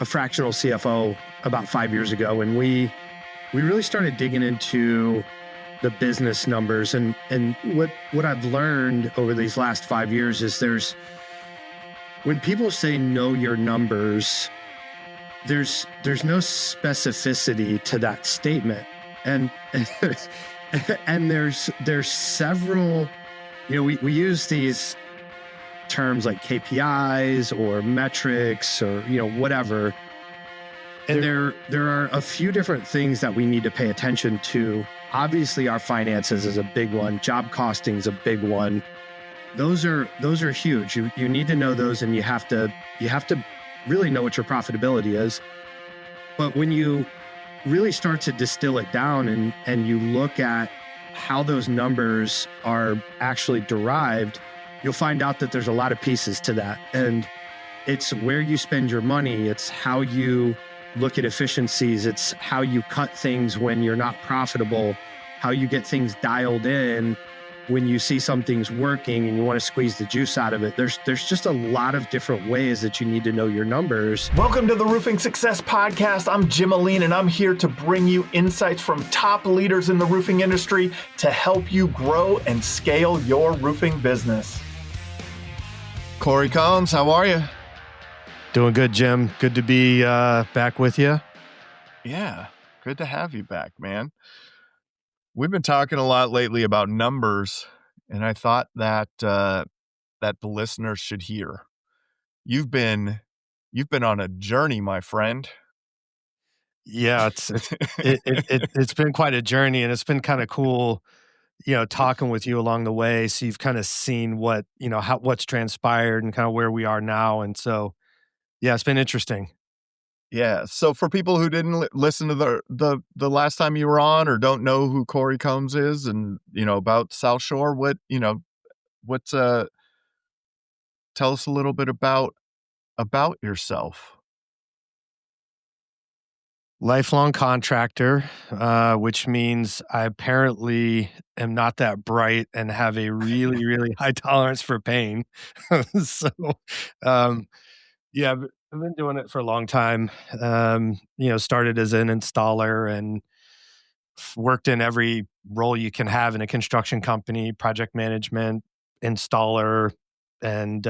a fractional CFO about 5 years ago, and we really started digging into the business numbers. And what I've learned over these last 5 years is when people say know your numbers, there's no specificity to that statement. And and there's several, we use these terms like KPIs or metrics or whatever. And there are a few different things that we need to pay attention to. Obviously, our finances is a big one. Job costing is a big one. Those are huge. You need to know those, and you have to really know what your profitability is. But when you really start to distill it down and you look at how those numbers are actually derived, you'll find out that there's a lot of pieces to that. And it's where you spend your money. It's how you look at efficiencies. It's how you cut things when you're not profitable, how you get things dialed in when you see something's working and you want to squeeze the juice out of it. There's just a lot of different ways that you need to know your numbers. Welcome to the Roofing Success Podcast. I'm Jim Aline, and I'm here to bring you insights from top leaders in the roofing industry to help you grow and scale your roofing business. Corey Combs, how are you? Doing good, Jim. Good to be back with you. Yeah, good to have you back, man. We've been talking a lot lately about numbers, and I thought that the listeners should hear. You've been on a journey, my friend. Yeah, it's been quite a journey, and it's been kind of cool, talking with you along the way. So you've kind of seen what's transpired and kind of where we are now, and so yeah, it's been interesting. Yeah. So for people who didn't listen to the last time you were on or don't know who Corey Combs is and, about South Shore, tell us a little bit about yourself. Lifelong contractor, which means I apparently am not that bright and have a really, really high tolerance for pain. So, yeah, I've been doing it for a long time. Started as an installer and worked in every role you can have in a construction company, project management, installer, and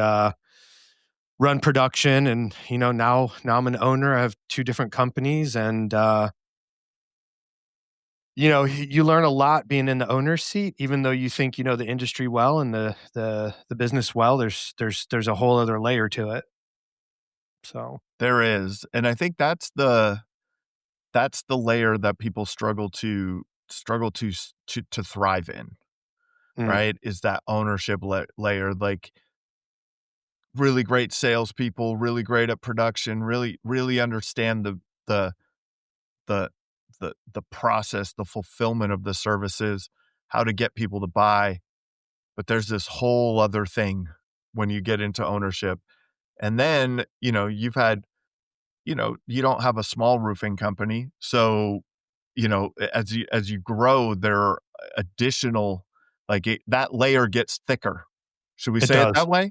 run production. And, now I'm an owner. I have two different companies, and, you learn a lot being in the owner's seat, even though you think you know the industry well and the business well. There's a whole other layer to it. So there is, and I think that's the layer that people struggle to thrive in, right? Is that ownership layer. Like, really great salespeople, really great at production, really understand the process, the fulfillment of the services, how to get people to buy. But there's this whole other thing when you get into ownership. And then, you've had, you don't have a small roofing company. So, as you grow, there are additional, that layer gets thicker. Should we say it that way?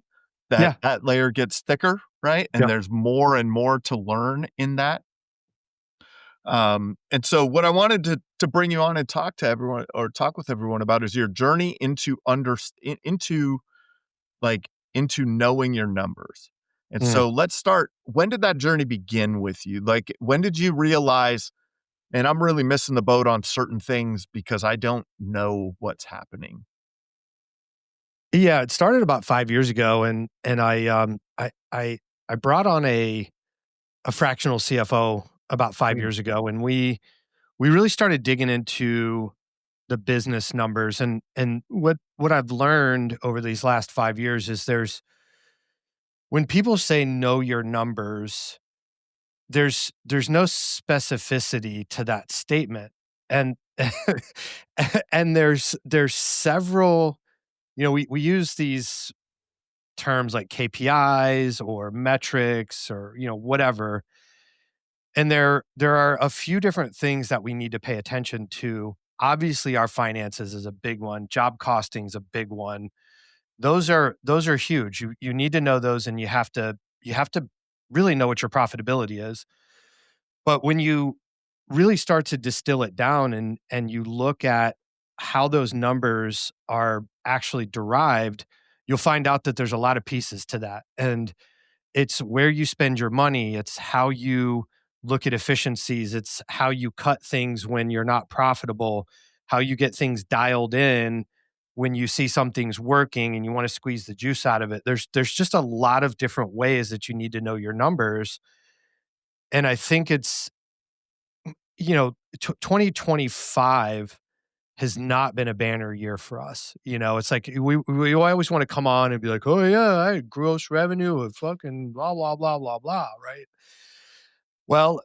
That layer gets thicker, right? And there's more and more to learn in that. And so what I wanted to bring you on and talk with everyone about is your journey into knowing your numbers. And so let's start. When did that journey begin with you? Like, when did you realize, and I'm really missing the boat on certain things because I don't know what's happening? Yeah, it started about 5 years ago, and I brought on a fractional CFO about 5 years ago, and we really started digging into the business numbers. And what I've learned over these last 5 years is when people say know your numbers, there's no specificity to that statement, and and there's several. We use these terms like KPIs or metrics or whatever, and there are a few different things that we need to pay attention to. Obviously, our finances is a big one. Job costing is a big one. Those are huge. You need to know those, and you have to really know what your profitability is. But when you really start to distill it down and you look at how those numbers are actually derived, you'll find out that there's a lot of pieces to that. And it's where you spend your money, it's how you look at efficiencies, it's how you cut things when you're not profitable, how you get things dialed in when you see something's working and you want to squeeze the juice out of it. There's just a lot of different ways that you need to know your numbers. And I think it's, 2025 has not been a banner year for us. It's like we always want to come on and be like, "Oh yeah, I had gross revenue of fucking blah blah blah blah blah," right? Well,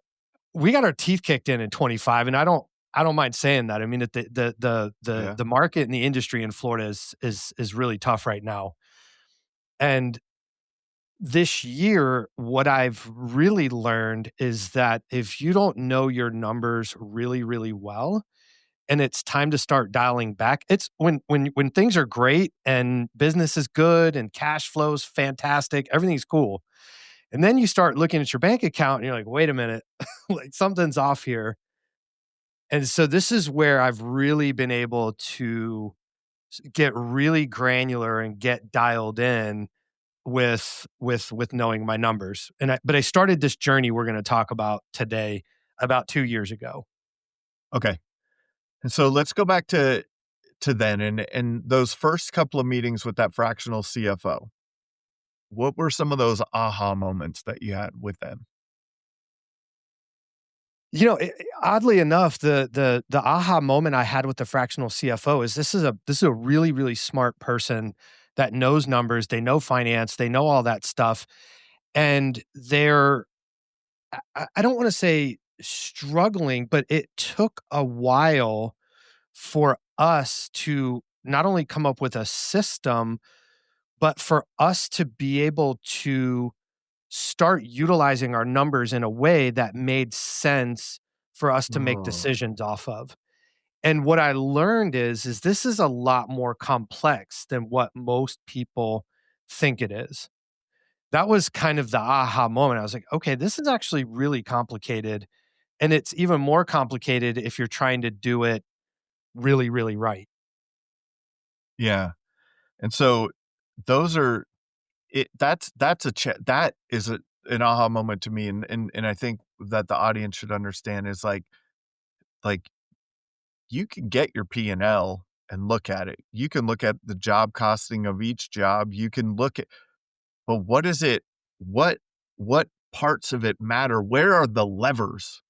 we got our teeth kicked in 25, and I don't mind saying that. I mean, that Yeah. the market and the industry in Florida is really tough right now. And this year, what I've really learned is that if you don't know your numbers really, really well, and it's time to start dialing back. It's when things are great and business is good and cash flow's fantastic, everything's cool. And then you start looking at your bank account and you're like, wait a minute, like something's off here. And so this is where I've really been able to get really granular and get dialed in with knowing my numbers. But I started this journey we're going to talk about today about 2 years ago. Okay. And so let's go back to then and those first couple of meetings with that fractional CFO. What were some of those aha moments that you had with them? Oddly enough, the aha moment I had with the fractional CFO is this is a really, really smart person that knows numbers, they know finance, they know all that stuff, and they're I don't want to say struggling, but it took a while for us to not only come up with a system, but for us to be able to start utilizing our numbers in a way that made sense for us to make Oh, decisions off of. And what I learned is this is a lot more complex than what most people think it is. That was kind of the aha moment. I was like, okay, this is actually really complicated. And it's even more complicated if you're trying to do it really, really right. yeah. And so those are that's that is an aha moment to me and I think that the audience should understand is like you can get your P&L and look at it. You can look at the job costing of each job. You can look at but what is it what what parts of it matter? Where are the levers?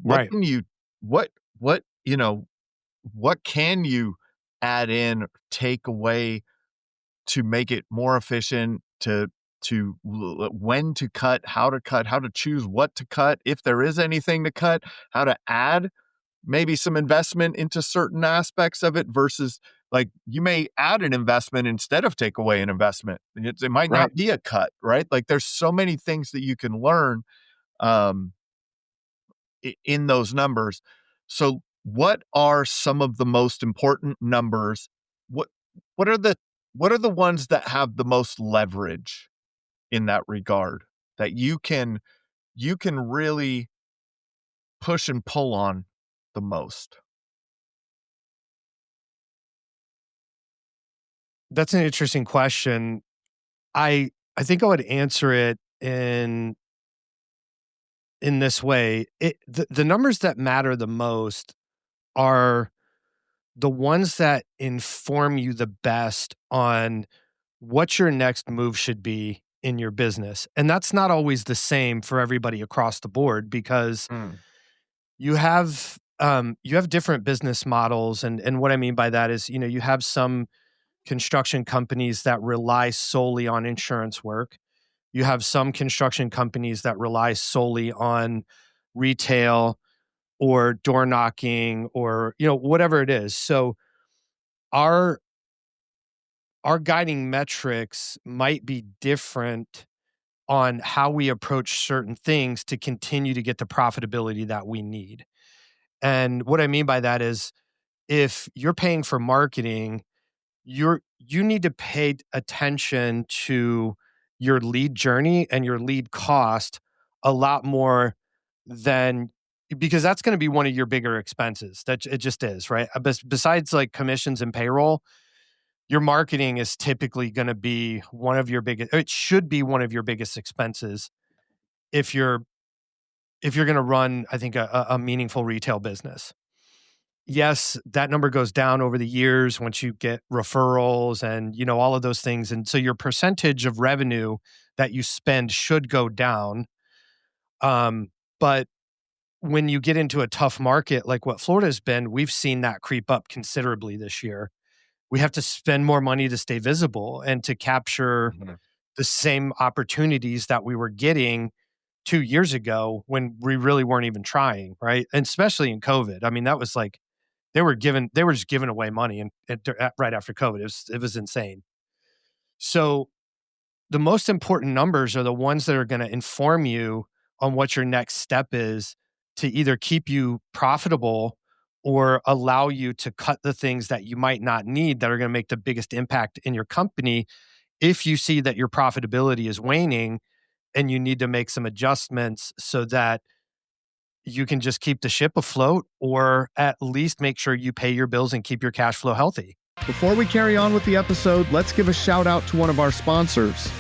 What Right. can you what what you know what can you add in, take away to make it more efficient, when to cut, how to choose what to cut, if there is anything to cut, how to add maybe some investment into certain aspects of it versus like you may add an investment instead of take away an investment. It might Right. not be a cut, right? Like there's so many things that you can learn um, in those numbers. So, what are some of the most important numbers? What what are the what are the ones that have the most leverage in that regard that you can really push and pull on the most? That's an interesting question. I think I would answer it in this way. The numbers that matter the most are the ones that inform you the best on what your next move should be in your business. And that's not always the same for everybody across the board because Mm. you have different business models. And what I mean by that is, you have some construction companies that rely solely on insurance work. You have some construction companies that rely solely on retail or door knocking or whatever it is. So our our guiding metrics might be different on how we approach certain things to continue to get the profitability that we need. And what I mean by that is if you're paying for marketing, you need to pay attention to your lead journey and your lead cost a lot more than, because that's going to be one of your bigger expenses. That it just is, right? Besides like commissions and payroll, your marketing is typically going to be one of your biggest, it should be one of your biggest expenses if you're going to run, I think, a meaningful retail business. Yes, that number goes down over the years once you get referrals and, all of those things. And so your percentage of revenue that you spend should go down. But when you get into a tough market like what Florida's been, we've seen that creep up considerably this year. We have to spend more money to stay visible and to capture the same opportunities that we were getting 2 years ago when we really weren't even trying, right? And especially in COVID. I mean, that was like they were just giving away money and right after COVID. It was insane. So the most important numbers are the ones that are going to inform you on what your next step is to either keep you profitable or allow you to cut the things that you might not need that are going to make the biggest impact in your company if you see that your profitability is waning and you need to make some adjustments so that you can just keep the ship afloat or at least make sure you pay your bills and keep your cash flow healthy. Before we carry on with the episode, let's give a shout out to one of our sponsors.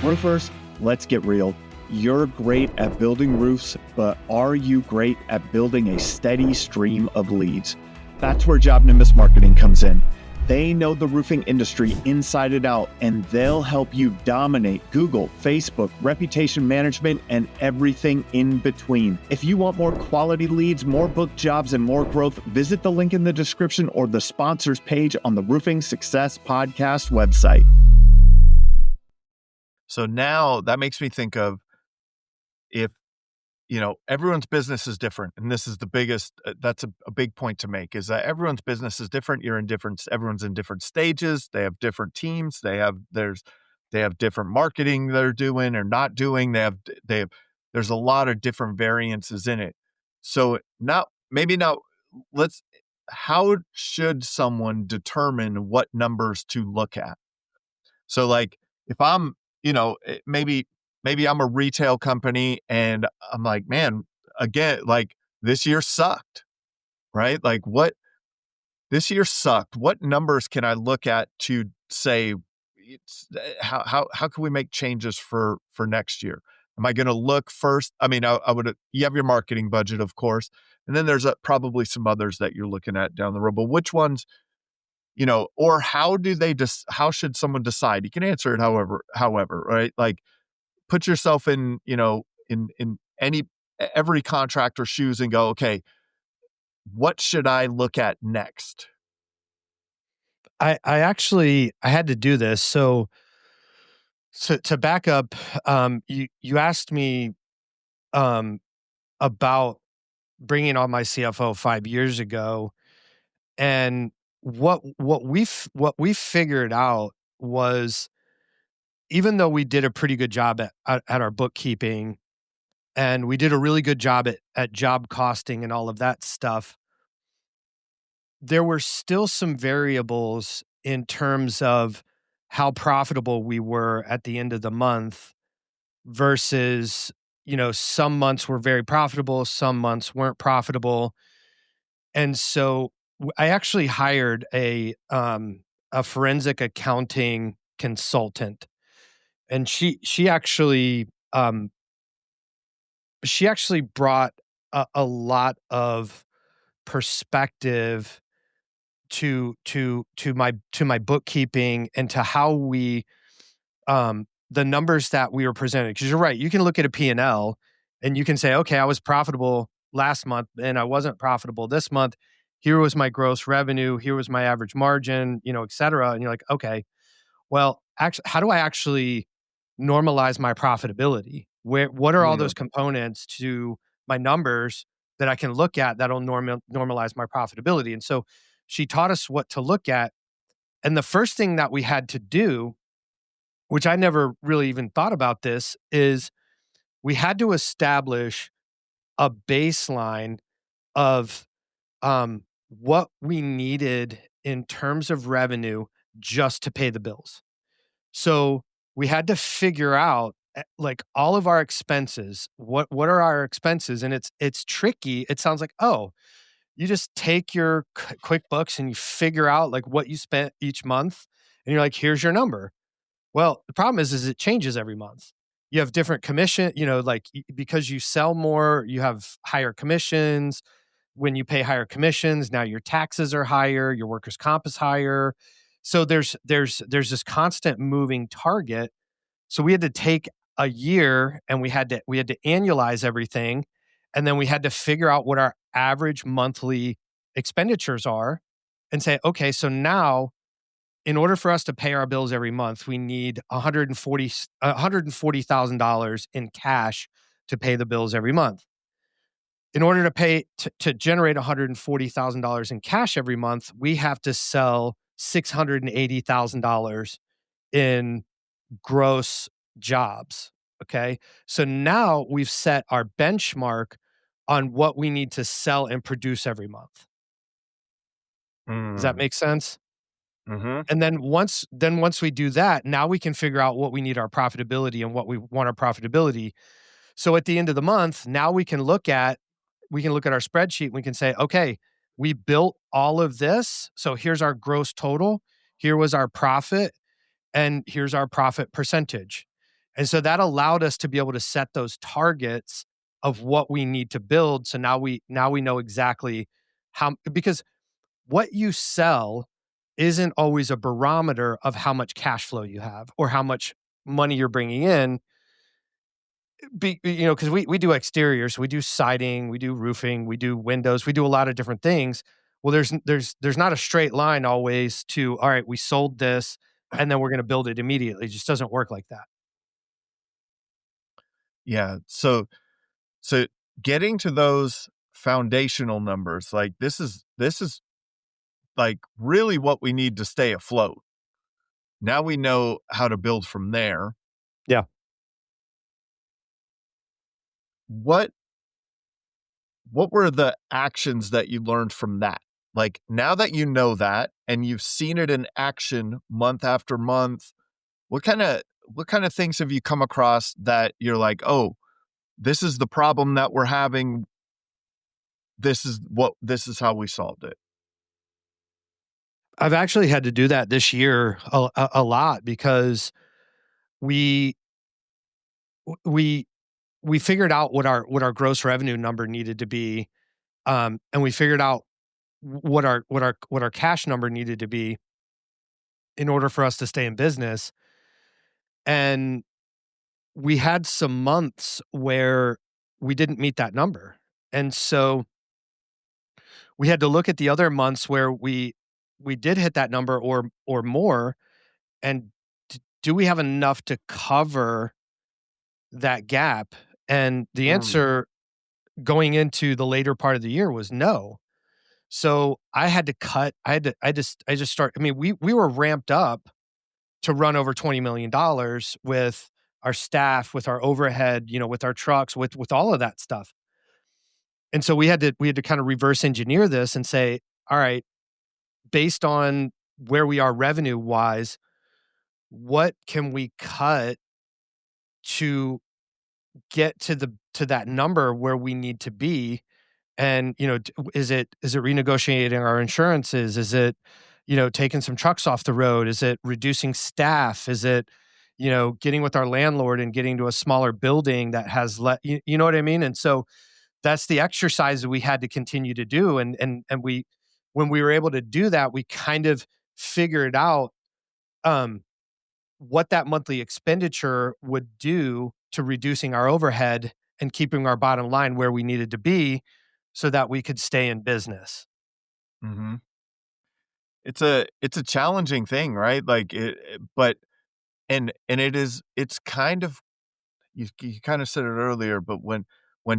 Roofers, let's get real. You're great at building roofs, but are you great at building a steady stream of leads? That's where JobNimbus Marketing comes in. They know the roofing industry inside and out, and they'll help you dominate Google, Facebook, reputation management, and everything in between. If you want more quality leads, more booked jobs, and more growth, visit the link in the description or the sponsors page on the Roofing Success Podcast website. So now that makes me think of if, everyone's business is different. And this is the biggest, that's a big point to make, is that everyone's business is different. Everyone's in different stages. They have different teams. They have different marketing they're doing or not doing. There's a lot of different variances in it. So how should someone determine what numbers to look at? So like if I'm, maybe I'm a retail company and I'm like, man, again, like this year sucked, right? Like this year sucked. What numbers can I look at to say how can we make changes for next year? Am I going to look first? I mean, I would, you have your marketing budget, of course, and then there's probably some others that you're looking at down the road, but which ones, or how should someone decide? You can answer it however, right? Like, put yourself in, in every contractor's shoes and go, okay, what should I look at next? I had to do this. So to back up, you asked me about bringing on my CFO 5 years ago, and what we figured out was, even though we did a pretty good job at our bookkeeping and we did a really good job at job costing and all of that stuff, there were still some variables in terms of how profitable we were at the end of the month versus, some months were very profitable, some months weren't profitable. And so I actually hired a forensic accounting consultant, and she actually brought a lot of perspective to my bookkeeping and to how we the numbers that we were presented. Because you're right, you can look at a P&L and you can say, okay, I was profitable last month and I wasn't profitable this month. Here was my gross revenue, here was my average margin, et cetera. And you're like, okay, well, actually, how do I actually normalize my profitability? What are all those components to my numbers that I can look at that'll normalize my profitability? And so she taught us what to look at. And the first thing that we had to do, which I never really even thought about this, is we had to establish a baseline of what we needed in terms of revenue just to pay the bills. So we had to figure out like all of our expenses. What are our expenses? And it's tricky. It sounds like, oh, you just take your QuickBooks and you figure out like what you spent each month, and you're like, here's your number. Well, the problem is it changes every month. You have different commission, like because you sell more, you have higher commissions. When you pay higher commissions, now your taxes are higher, your workers' comp is higher. So there's this constant moving target. So we had to take a year and we had to annualize everything, and then we had to figure out what our average monthly expenditures are and say, okay, so now in order for us to pay our bills every month, we need $140,000 in cash to pay the bills every month. In order to generate $140,000 in cash every month, we have to sell $680,000 in gross jobs. Okay. So now we've set our benchmark on what we need to sell and produce every month. Does that make sense? Mm-hmm. And then once we do that, now we can figure out what we need our profitability and what we want our profitability. So at the end of the month, now we can look at our spreadsheet. We can say, okay, we built all of this. So here's our gross total. Here was our profit, and here's our profit percentage. And so that allowed us to be able to set those targets of what we need to build. So now we know exactly how, because what you sell isn't always a barometer of how much cash flow you have or how much money you're bringing in. Because we do exteriors, we do siding, we do roofing, we do windows, we do a lot of different things. Well, there's not a straight line always to, all right, we sold this and then we're going to build it immediately. It just doesn't work like that. Yeah. So getting to those foundational numbers, like this is like really what we need to stay afloat. Now we know how to build from there. Yeah. What were the actions that you learned from that? Like now that you know that and you've seen it in action month after month, what kind of things have you come across that you're like, oh, this is the problem that we're having. This is how we solved it. I've actually had to do that this year a lot because we figured out what our gross revenue number needed to be, and we figured out what our cash number needed to be in order for us to stay in business. And we had some months where we didn't meet that number, and so we had to look at the other months where we did hit that number or more, and do we have enough to cover that gap? And the answer going into the later part of the year was no. So I had to cut. I just start. I mean, we were ramped up to run over $20 million with our staff, with our overhead, with our trucks, with all of that stuff. And so we had to kind of reverse engineer this and say, all right, based on where we are revenue wise, what can we cut to get to that number where we need to be? And is it renegotiating our insurances? Is it taking some trucks off the road? Is it reducing staff? Is it getting with our landlord and getting to a smaller building that has you know what I mean? And so that's the exercise that we had to continue to do. And we, when we were able to do that, we kind of figured out what that monthly expenditure would do to reducing our overhead and keeping our bottom line where we needed to be so that we could stay in business. Mm-hmm. It's a challenging thing, right? Like but it's kind of, you kind of said it earlier, but when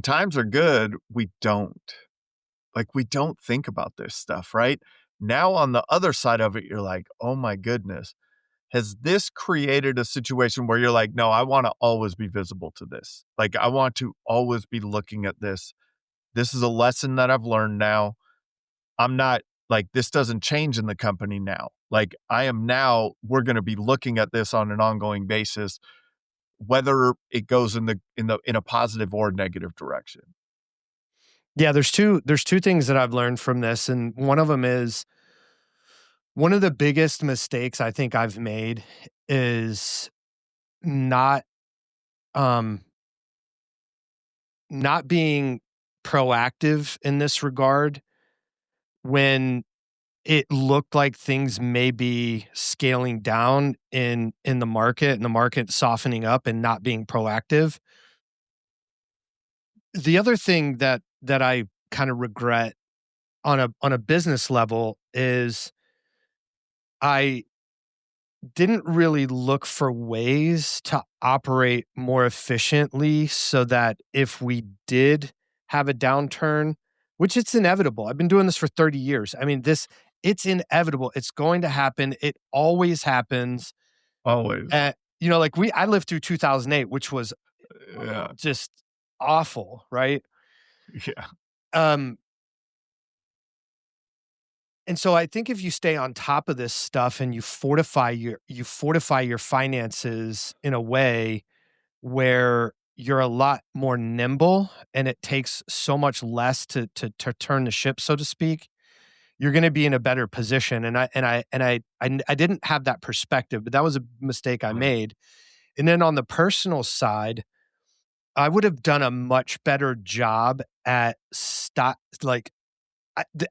times are good, we don't think about this stuff, right? Now on the other side of it, you're like, oh my goodness, has this created a situation where you're like, no, I want to always be visible to this. Like, I want to always be looking at this. This is a lesson that I've learned now. I'm not like, this doesn't change in the company now. Like we're going to be looking at this on an ongoing basis, whether it goes in a positive or negative direction. Yeah, there's two things that I've learned from this, and one of them is, one of the biggest mistakes I think I've made is not um not being proactive in this regard when it looked like things may be scaling down in the market, and the market softening up, and not being proactive. The other thing that I kind of regret on a business level is I didn't really look for ways to operate more efficiently so that if we did have a downturn, which it's inevitable. I've been doing this for 30 years. I mean, it's inevitable. It's going to happen. It always happens. Always. Like I lived through 2008, which was just awful, right? Yeah. And so I think if you stay on top of this stuff and you fortify your finances in a way where you're a lot more nimble, and it takes so much less to turn the ship, so to speak, you're going to be in a better position. And I didn't have that perspective, but that was a mistake I made. And then on the personal side, I would have done a much better job at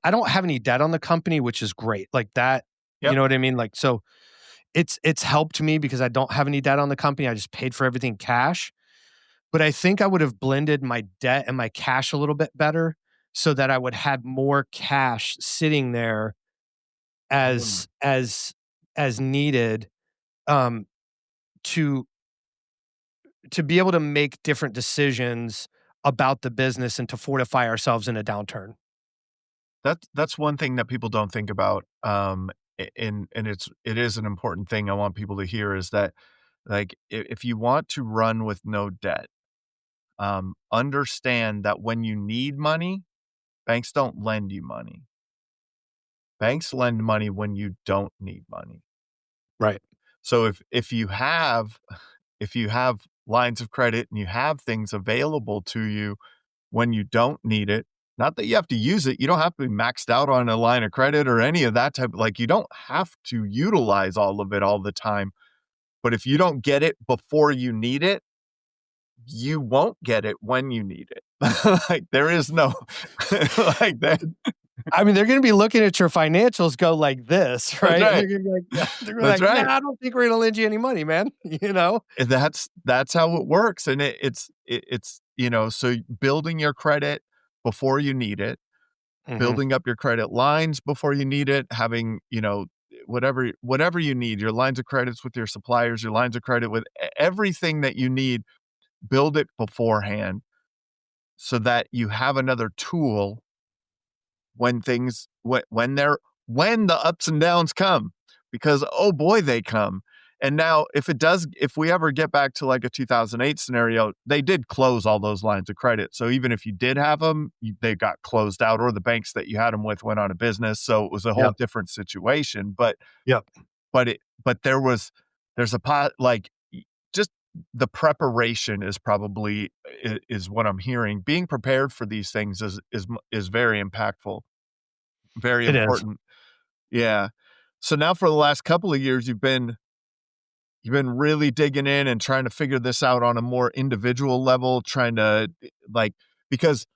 I don't have any debt on the company, which is great. Like that, Yep. You know what I mean? Like, so it's helped me because I don't have any debt on the company. I just paid for everything cash. But I think I would have blended my debt and my cash a little bit better so that I would have more cash sitting there as needed, to be able to make different decisions about the business and to fortify ourselves in a downturn. That's one thing that people don't think about. And it is an important thing I want people to hear, is that, like, if you want to run with no debt, understand that when you need money, banks don't lend you money. Banks lend money when you don't need money. Right. So if you have lines of credit and you have things available to you when you don't need it, not that you have to use it. You don't have to be maxed out on a line of credit or any of that type. Like, you don't have to utilize all of it all the time. But if you don't get it before you need it, you won't get it when you need it. Like, there is no like that. I mean, they're going to be looking at your financials go like this, right? That's right. They're going to be like, That's right. Nah, I don't think we're going to lend you any money, man. And that's how it works. And it's so building your credit before you need it, building up your credit lines before you need it, having, whatever you need, your lines of credits with your suppliers, your lines of credit with everything that you need, build it beforehand so that you have another tool when the ups and downs come, because, oh boy, they come. And now if we ever get back to like a 2008 scenario, they did close all those lines of credit. So even if you did have them, they got closed out, or the banks that you had them with went out of business. So it was a whole different situation. But there's a pot, like, just the preparation is probably is what I'm hearing. Being prepared for these things is very impactful, very important. Yeah. So now for the last couple of years, you've been really digging in and trying to figure this out on a more individual level, trying to, like, because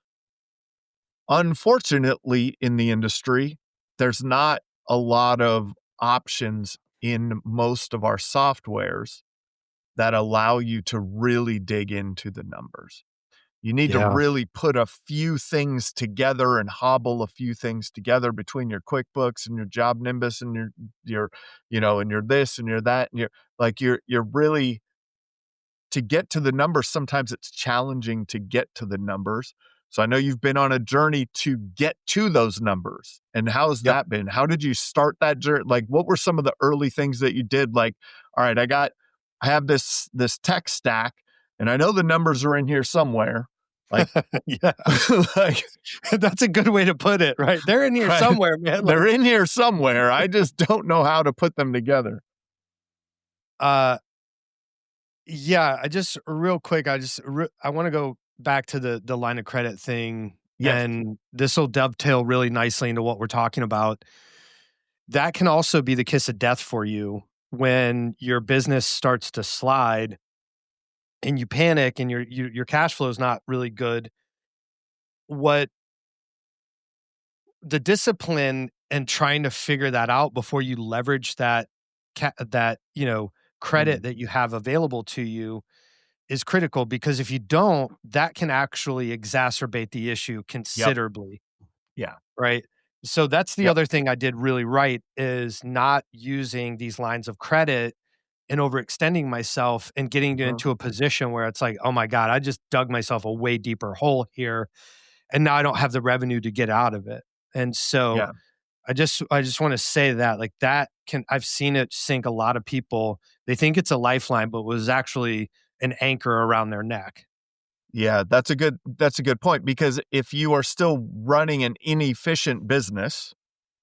unfortunately in the industry, there's not a lot of options in most of our softwares that allow you to really dig into the numbers. You need to really put a few things together and hobble a few things together between your QuickBooks and your Job Nimbus and your and your this and your that, and you're really, to get to the numbers. Sometimes it's challenging to get to the numbers. So I know you've been on a journey to get to those numbers. And how has that been? How did you start that journey? Like, what were some of the early things that you did? Like, all right, I have this tech stack, and I know the numbers are in here somewhere. Like, Yeah. like That's a good way to put it, right? They're in here Right. somewhere, man. Like, they're in here somewhere. I just don't know how to put them together. yeah, I just real quick, I want to go back to the line of credit thing, Yes. and this will dovetail really nicely into what we're talking about. That can also be the kiss of death for you when your business starts to slide and you panic and your cash flow is not really good. What the discipline and trying to figure that out before you leverage that credit that you have available to you is critical, because if you don't, that can actually exacerbate the issue considerably. Yeah. Right. So that's the Yep. other thing I did really right, is not using these lines of credit and overextending myself and getting into a position where it's like, oh my God, I just dug myself a way deeper hole here. And now I don't have the revenue to get out of it. And so Yeah. I just want to say that, like, I've seen it sink a lot of people. They think it's a lifeline, but was actually an anchor around their neck. Yeah, that's a good point, because if you are still running an inefficient business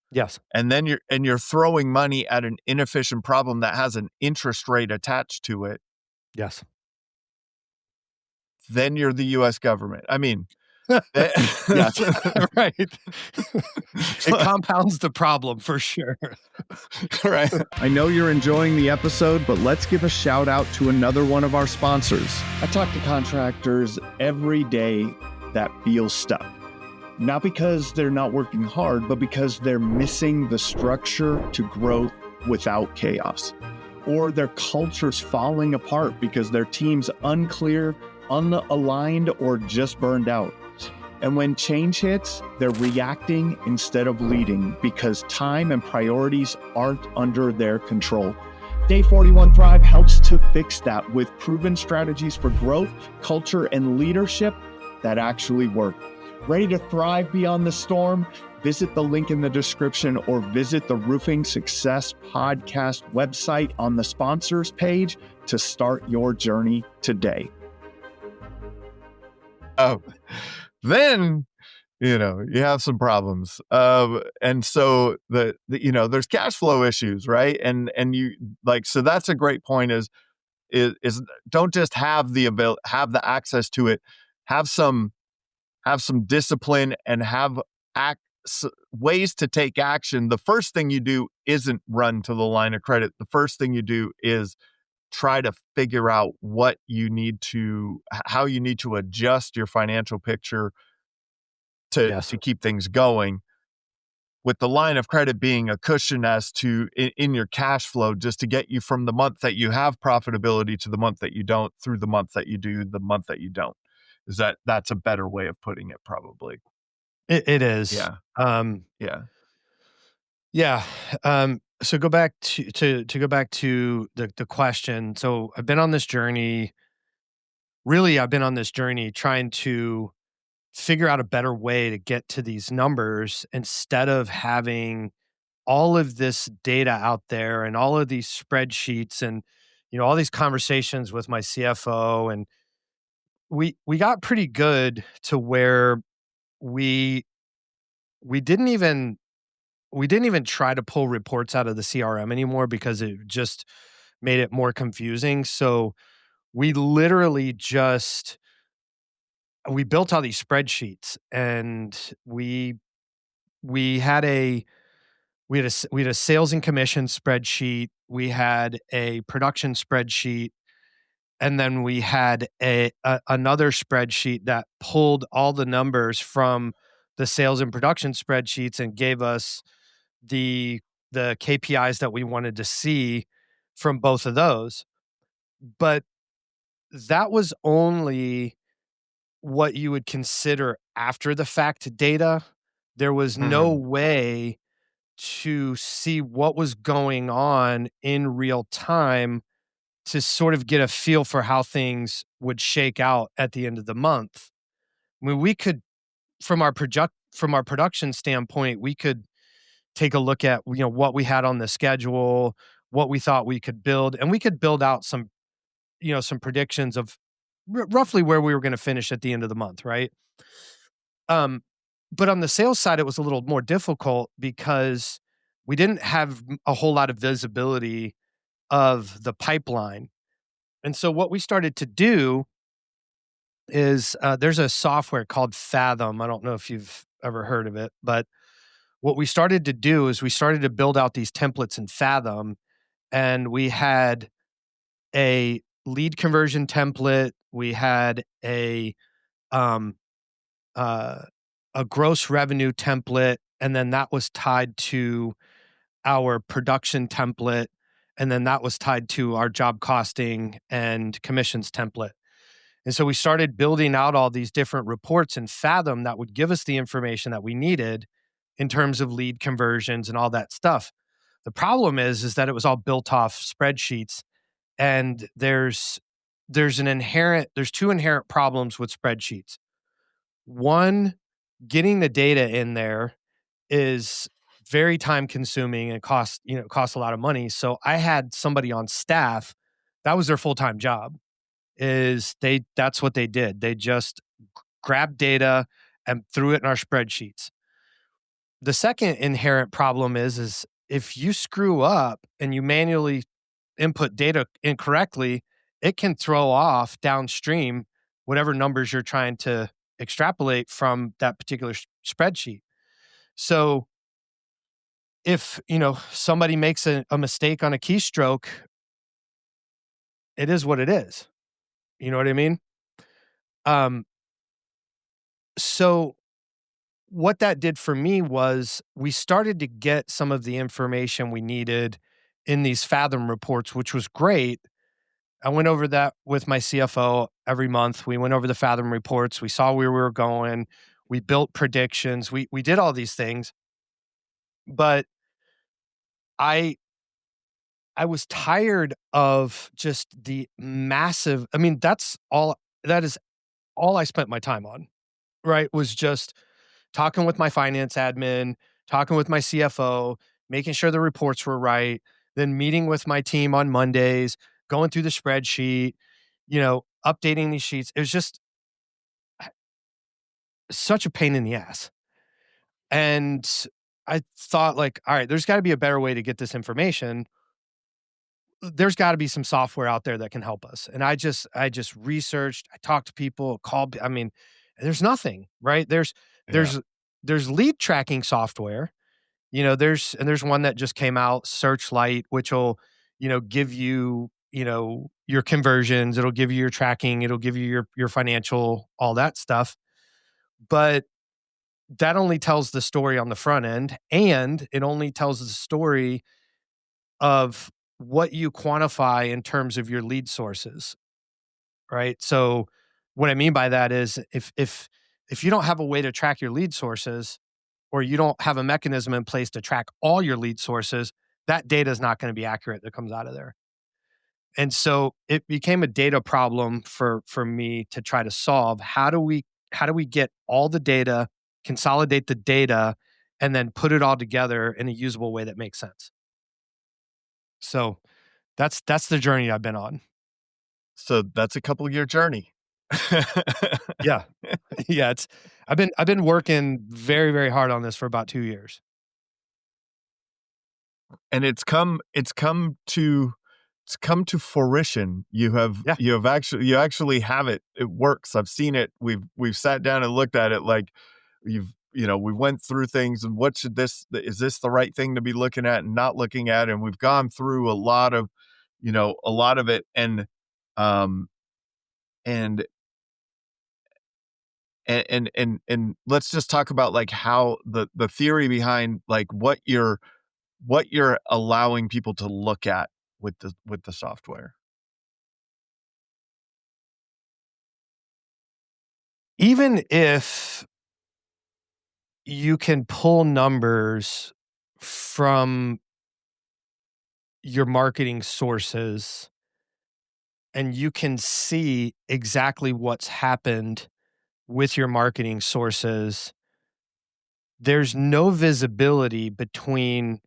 Yes. and then you're throwing money at an inefficient problem that has an interest rate attached to it, Yes. then you're the US government. I mean, Yes. Right. It compounds the problem for sure. right. I know you're enjoying the episode, but let's give a shout out to another one of our sponsors. I talk to contractors every day that feel stuck. Not because they're not working hard, but because they're missing the structure to growth without chaos. Or their culture's falling apart because their team's unclear, unaligned, or just burned out. And when change hits, they're reacting instead of leading because time and priorities aren't under their control. Day 41 Thrive helps to fix that with proven strategies for growth, culture, and leadership that actually work. Ready to thrive beyond the storm? Visit the link in the description or visit the Roofing Success Podcast website on the sponsors page to start your journey today. Then you have some problems, and so there's cash flow issues, right? And you, like, so that's a great point. Is don't just have the access to it, have some discipline and have ways to take action. The first thing you do isn't run to the line of credit. The first thing you do is try to figure out how you need to adjust your financial picture to keep things going, with the line of credit being a cushion as to in your cash flow, just to get you from the month that you have profitability to the month that you don't, through the month that you do, the month that you don't. That's a better way of putting it, probably. It is. Yeah. Yeah. So go back to the question. So I've been on this journey. Really, I've been on this journey trying to figure out a better way to get to these numbers instead of having all of this data out there and all of these spreadsheets and all these conversations with my CFO. And we got pretty good to where we didn't even try to pull reports out of the CRM anymore because it just made it more confusing. So we literally we built all these spreadsheets, and we had a sales and commission spreadsheet, we had a production spreadsheet, and then we had another spreadsheet that pulled all the numbers from the sales and production spreadsheets and gave us the KPIs that we wanted to see from both of those. But that was only what you would consider after the fact data. There was no way to see what was going on in real time to sort of get a feel for how things would shake out at the end of the month. I mean, we could, from our production standpoint, we could take a look at what we had on the schedule, what we thought we could build, and we could build out some predictions of roughly where we were going to finish at the end of the month, right? But on the sales side, it was a little more difficult because we didn't have a whole lot of visibility of the pipeline. And so what we started to do is there's a software called Fathom. I don't know if you've ever heard of it, but what we started to do is we started to build out these templates in Fathom, and we had a lead conversion template. We had um, a gross revenue template, and then that was tied to our production template, and then that was tied to our job costing and commissions template. And so we started building out all these different reports in Fathom that would give us the information that we needed in terms of lead conversions and all that stuff. The problem is that it was all built off spreadsheets, and there's two inherent problems with spreadsheets. One, getting the data in there is very time consuming and costs a lot of money. So I had somebody on staff, that was their full-time job. That's what they did. They just grabbed data and threw it in our spreadsheets. The second inherent problem is if you screw up and you manually input data incorrectly, it can throw off downstream whatever numbers you're trying to extrapolate from that particular spreadsheet. So if, somebody makes a mistake on a keystroke, it is what it is. You know what I mean? So what that did for me was we started to get some of the information we needed in these Fathom reports, which was great. I went over that with my CFO every month. We went over the Fathom reports. We saw where we were going. We built predictions. We did all these things. But I was tired of just the massive, that is all I spent my time on, right? Was just talking with my finance admin, talking with my CFO, making sure the reports were right, then meeting with my team on Mondays, going through the spreadsheet, updating these sheets. It was just such a pain in the ass. And I thought, all right, there's got to be a better way to get this information. There's got to be some software out there that can help us. And I just researched, I talked to people, called, there's nothing, right? There's lead tracking software, there's one that just came out, Searchlight, which will, give you, your conversions. It'll give you your tracking. It'll give you your financial, all that stuff. But that only tells the story on the front end, and it only tells the story of what you quantify in terms of your lead sources, right? So what I mean by that is if you don't have a way to track your lead sources, or you don't have a mechanism in place to track all your lead sources, that data is not going to be accurate that comes out of there. And so it became a data problem for me to try to solve. How do we get all the data, consolidate the data, and then put it all together in a usable way that makes sense? So that's the journey I've been on. So that's a couple-year journey. Yeah. Yeah, I've been working very, very hard on this for about 2 years. And it's come to fruition. You actually have it. It works. I've seen it. We've sat down and looked at it. Like we went through things, and is this the right thing to be looking at and not looking at? And we've gone through a lot of it. And let's just talk about like how the theory behind like what you're allowing people to look at with the software. Even if you can pull numbers from your marketing sources and you can see exactly what's happened with your marketing sources, there's no visibility between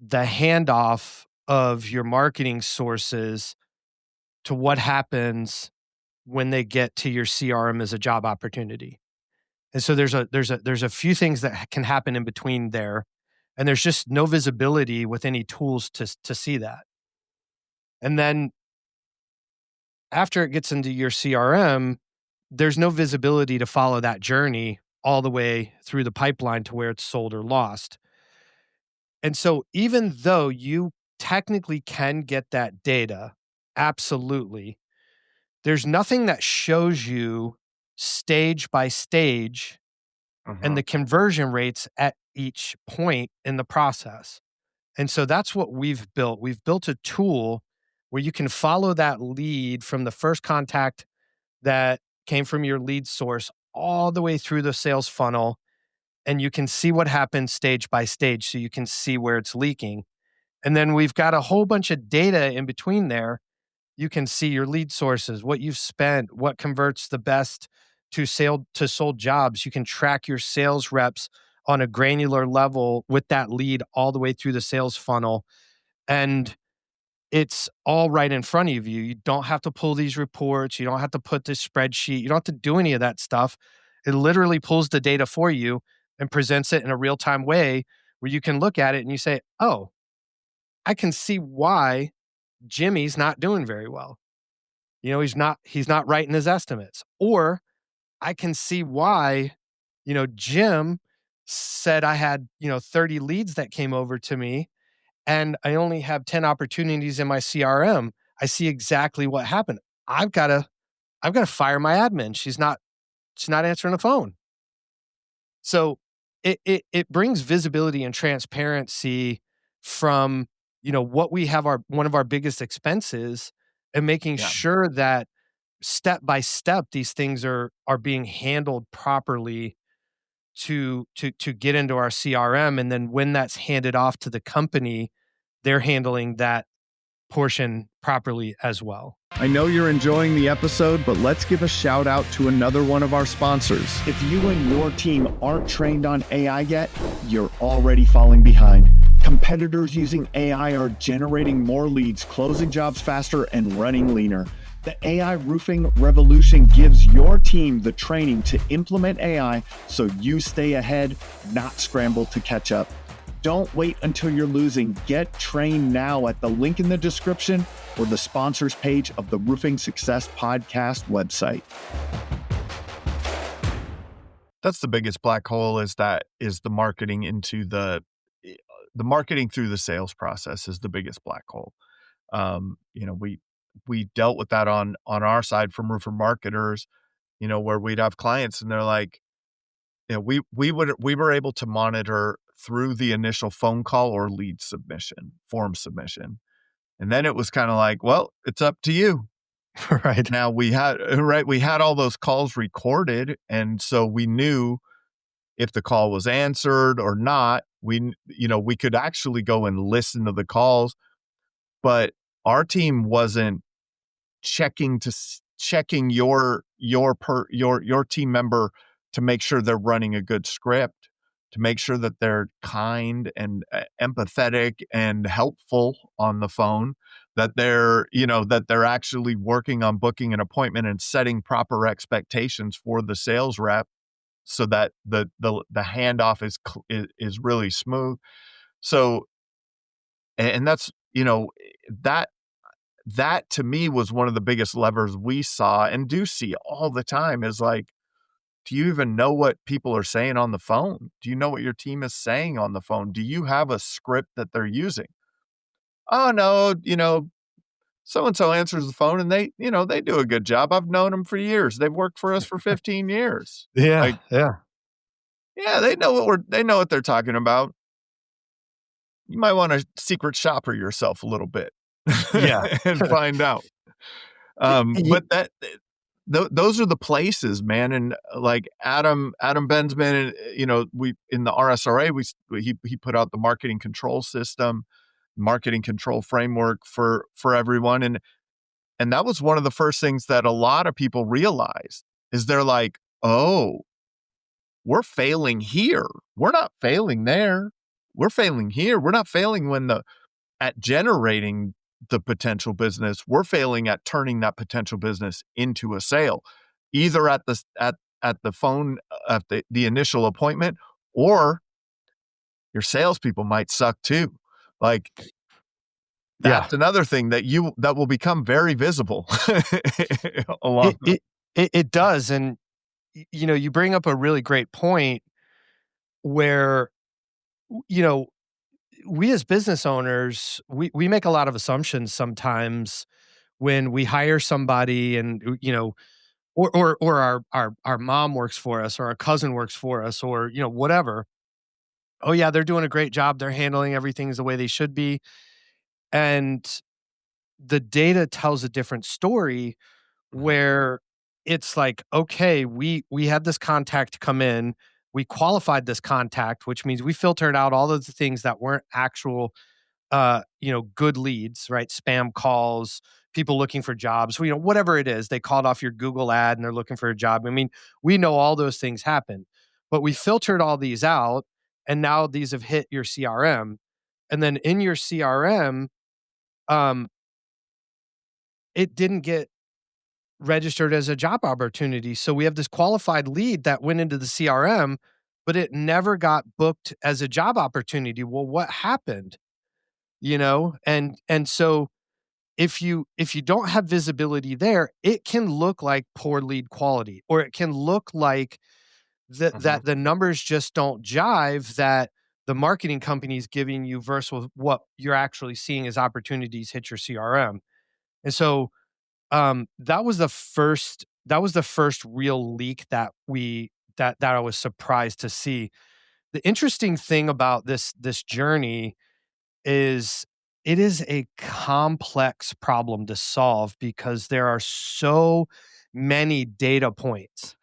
the handoff of your marketing sources to what happens when they get to your CRM as a job opportunity. And so there's a few things that can happen in between there, and there's just no visibility with any tools to see that. And then after it gets into your CRM, there's no visibility to follow that journey all the way through the pipeline to where it's sold or lost. And so even though you technically can get that data, absolutely, there's nothing that shows you stage by stage and the conversion rates at each point in the process. And so that's what we've built. We've built a tool where you can follow that lead from the first contact that came from your lead source all the way through the sales funnel. And you can see what happens stage by stage. So you can see where it's leaking. And then we've got a whole bunch of data in between there. You can see your lead sources, what you've spent, what converts the best to sold jobs. You can track your sales reps on a granular level with that lead all the way through the sales funnel. And it's all right in front of you. You don't have to pull these reports. You don't have to put this spreadsheet. You don't have to do any of that stuff. It literally pulls the data for you and presents it in a real-time way where you can look at it and you say, oh, I can see why Jimmy's not doing very well. He's not writing his estimates. Or I can see why, Jim said I had, 30 leads that came over to me and I only have 10 opportunities in my CRM. I see exactly what happened. I've got to fire my admin. She's not answering the phone. So it brings visibility and transparency from, what we have one of our biggest expenses, and making sure that step by step these things are being handled properly to get into our CRM. And then when that's handed off to the company, they're handling that portion properly as well. I know you're enjoying the episode, but let's give a shout out to another one of our sponsors. If you and your team aren't trained on AI yet, you're already falling behind. Competitors using AI are generating more leads, closing jobs faster, and running leaner. The AI roofing revolution gives your team the training to implement AI so you stay ahead, not scramble to catch up. Don't wait until you're losing. Get trained now at the link in the description or the sponsors page of the Roofing Success Podcast website. That's the biggest black hole, is the marketing into the marketing through the sales process is the biggest black hole. We dealt with that on our side from roofer marketers, where we'd have clients and they're like, we were able to monitor through the initial phone call or lead submission, form submission. And then it was kind of like, well, it's up to you. Right. Now we had all those calls recorded. And so we knew if the call was answered or not. We could actually go and listen to the calls, but our team wasn't checking your team member to make sure they're running a good script, to make sure that they're kind and empathetic and helpful on the phone, that they're actually working on booking an appointment and setting proper expectations for the sales rep so that the handoff is really smooth. So, and that's, that to me was one of the biggest levers we saw and do see all the time, is like, do you even know what people are saying on the phone? Do you know what your team is saying on the phone? Do you have a script that they're using? Oh, no, so-and-so answers the phone and they do a good job. I've known them for years. They've worked for us for 15 years. Yeah. Yeah, they know what they're talking about. You might want to secret shopper yourself a little bit. Yeah. And find out. But those are the places, man. And like Adam Bensman, we in the RSRA, he put out the marketing control system, marketing control framework for everyone. And that was one of the first things that a lot of people realized, is they're like, oh, we're failing here. We're not failing there. We're failing here. We're not failing at generating the potential business. We're failing at turning that potential business into a sale, either at the phone, at the initial appointment, or your salespeople might suck too. Like, Yeah. that's another thing that will become very visible along. It does. And, you bring up a really great point where, you know, we as business owners, we make a lot of assumptions sometimes when we hire somebody and, or our mom works for us or our cousin works for us or, whatever. Oh yeah, they're doing a great job. They're handling everything the way they should be. And the data tells a different story where it's like, okay, we had this contact come in, we qualified this contact, which means we filtered out all of the things that weren't actual good leads, right? Spam calls, people looking for jobs, whatever it is, they called off your Google ad and they're looking for a job. I mean, we know all those things happen, but we filtered all these out and now these have hit your CRM. And then in your CRM, um, it didn't get registered as a job opportunity. So we have this qualified lead that went into the CRM, but it never got booked as a job opportunity. Well, what happened? And so if you don't have visibility there, it can look like poor lead quality, or it can look like that the numbers just don't jive, that the marketing company is giving you versus what you're actually seeing as opportunities hit your CRM. And so that was the first real leak that I was surprised to see. The interesting thing about this journey is it is a complex problem to solve because there are so many data points.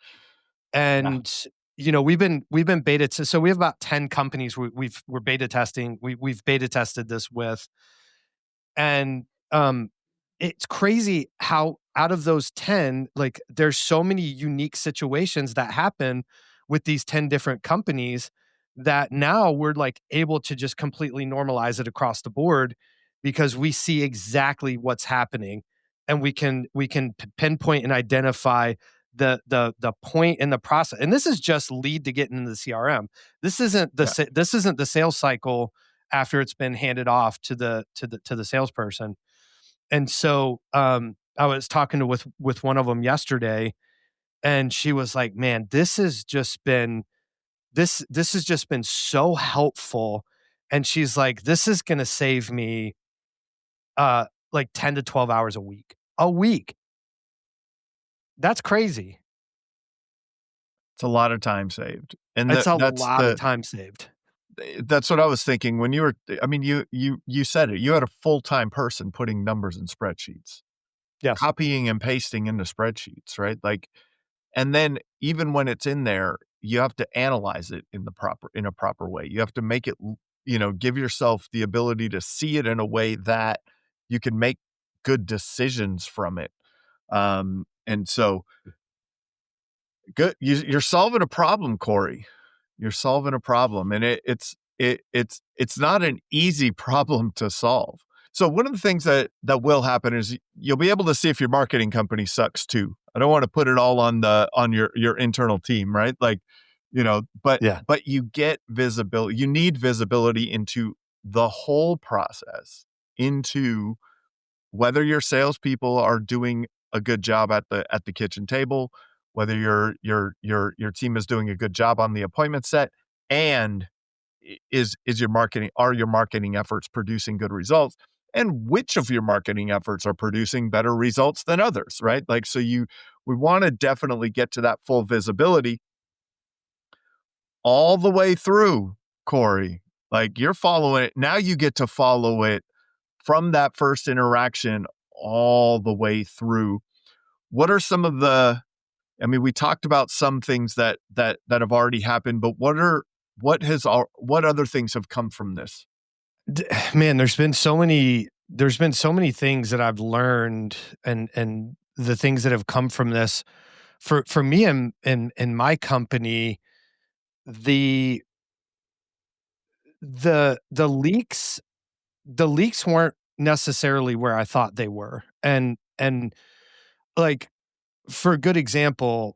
And we've been beta so we have about 10 companies we're beta testing. We've beta tested this with. And it's crazy how out of those 10, like, there's so many unique situations that happen with these 10 different companies that now we're like able to just completely normalize it across the board because we see exactly what's happening, and we can pinpoint and identify the point in the process. And this is just lead to get into the CRM. This isn't this isn't the sales cycle after it's been handed off to the salesperson. And so I was talking with one of them yesterday, and she was like, "Man, this has just been so helpful." And she's like, "This is going to save me like 10 to 12 hours a week." A week. That's crazy. It's a lot of time saved. And It's a lot of time saved. That's what I was thinking when you were, I mean, you said it, you had a full-time person putting numbers in spreadsheets, Yes. copying and pasting into spreadsheets, right? Like, and then even when it's in there, you have to analyze it in a proper way. You have to make it, give yourself the ability to see it in a way that you can make good decisions from it. And so good. You're solving a problem, Corey. You're solving a problem, and it's not an easy problem to solve. So one of the things that will happen is you'll be able to see if your marketing company sucks too. I don't want to put it all on your internal team, right? Like, but you get visibility. You need visibility into the whole process, into whether your salespeople are doing a good job at the kitchen table, whether your team is doing a good job on the appointment set, and are your marketing efforts producing good results, and which of your marketing efforts are producing better results than others, right? Like, so we want to definitely get to that full visibility all the way through, Corey. Like, you're following it. Now you get to follow it from that first interaction all the way through. What are some of we talked about some things that have already happened, but what other things have come from this? Man, there's been so many things that I've learned, and the things that have come from this for me in my company. The leaks weren't necessarily where I thought they were. And like, for a good example,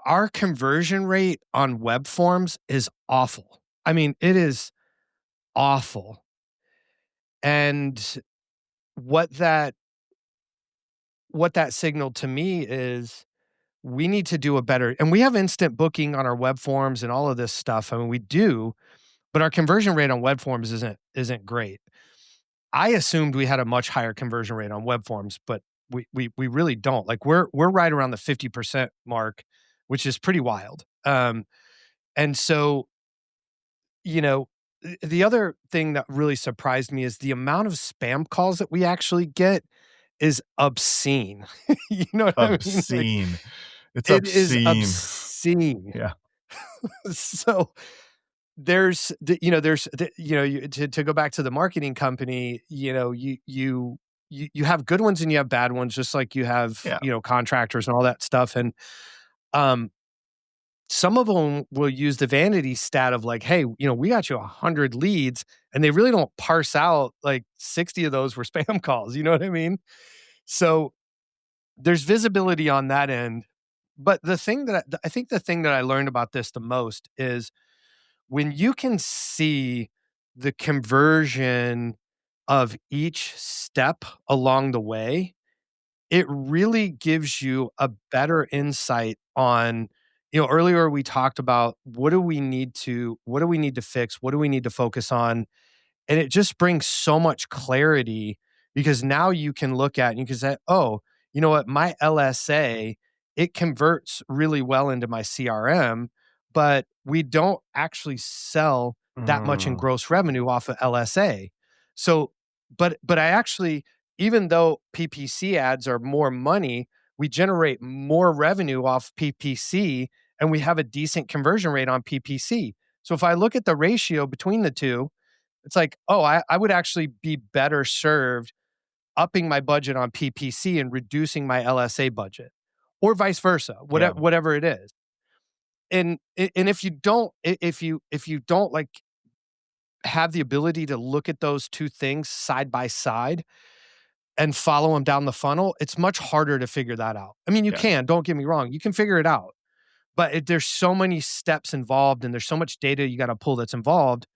our conversion rate on web forms is awful. I mean, it is awful. And what that signaled to me is we need to do a better, and we have instant booking on our web forms and all of this stuff. I mean, we do, but our conversion rate on web forms isn't great. I assumed we had a much higher conversion rate on web forms, but we really don't. Like we're right around the 50% mark, which is pretty wild. And so, you know, the other thing that really surprised me is the amount of spam calls that we actually get is obscene. You know what I mean? Like, Obscene. It's it is obscene. obscene. Yeah. So there's to go back to the marketing company, you have good ones and you have bad ones, just like you have, Yeah. contractors and all that stuff. And some of them will use the vanity stat of like, hey, we got you 100 leads, and they really don't parse out like 60 of those were spam calls. You know what I mean? So there's visibility on that end. But the thing that I think I learned about this the most is when you can see the conversion of each step along the way, it really gives you a better insight on, earlier we talked about what do we need to fix? What do we need to focus on? And it just brings so much clarity, because now you can look at and you can say, oh, you know what, my LSA, it converts really well into my CRM, but we don't actually sell that much in gross revenue off of LSA. So, but I actually, even though PPC ads are more money, we generate more revenue off PPC, and we have a decent conversion rate on PPC. So if I look at the ratio between the two, it's like, oh, I would actually be better served upping my budget on PPC and reducing my LSA budget, or vice versa, whatever it is. And if you don't like have the ability to look at those two things side by side and follow them down the funnel, it's much harder to figure that out. I mean, you can, don't get me wrong, you can figure it out, but there's so many steps involved and there's so much data you got to pull that's involved.